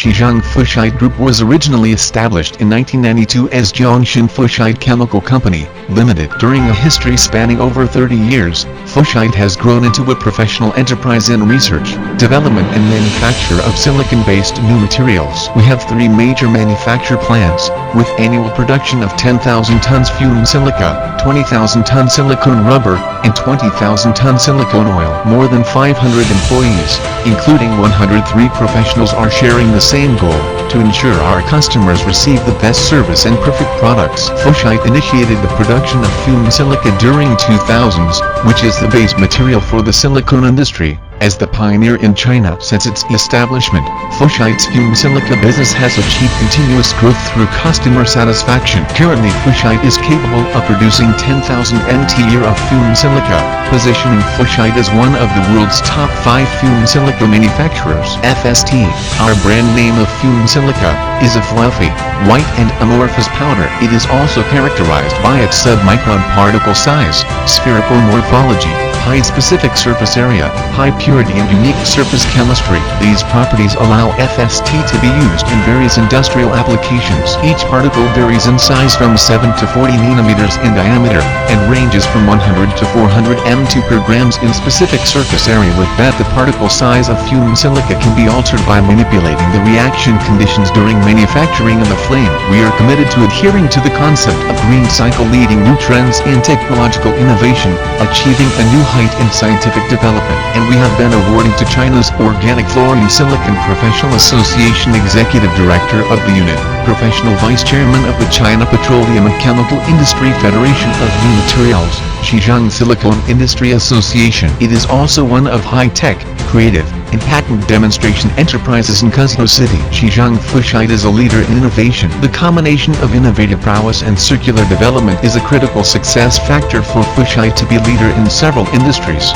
Xizhang Fushide Group was originally established in 1992 as Zhongshan Fushide Chemical Company, Limited. During a history spanning over 30 years, Fushide has grown into a professional enterprise in research, development and manufacture of silicon-based new materials. We have 3 major manufacture plants, with annual production of 10,000 tons fumed silica, 20,000 ton silicone rubber, and 20,000 ton silicone oil. More than 500 employees, including 103 professionals, are sharing the same goal, to ensure our customers receive the best service and perfect products. Fushide initiated the production of fumed silica during 2000s, which is the base material for the silicone industry. As the pioneer in China since its establishment, Fushide's fumed silica business has achieved continuous growth through customer satisfaction. Currently, Fushide is capable of producing 10,000 nt a year of fumed silica, positioning Fushide as one of the world's top 5 fumed silica manufacturers. FST, our brand name of fumed silica, is a fluffy, white and amorphous powder. It is also characterized by its submicron particle size, spherical morphology, high specific surface area, high purity and unique surface chemistry. These properties allow FST to be used in various industrial applications. Each particle varies in size from 7 to 40 nanometers in diameter, and ranges from 100 to 400 m2 per grams in specific surface area. With that, the particle size of fumed silica can be altered by manipulating the reaction conditions during manufacturing of the flame. We are committed to adhering to the concept of green cycle, leading new trends in technological innovation, achieving a new height in scientific development. And we have been awarded to China's Organic Fluorine Silicon Professional Association Executive Director of the Unit, Professional Vice Chairman of the China Petroleum and Chemical Industry Federation of New Materials, Xizhang Silicon Industry Association. It is also one of high-tech, creative, and patent demonstration enterprises in Kuzno City. Xizhang Fushide is a leader in innovation. The combination of innovative prowess and circular development is a critical success factor for Fushide to be leader in several industries.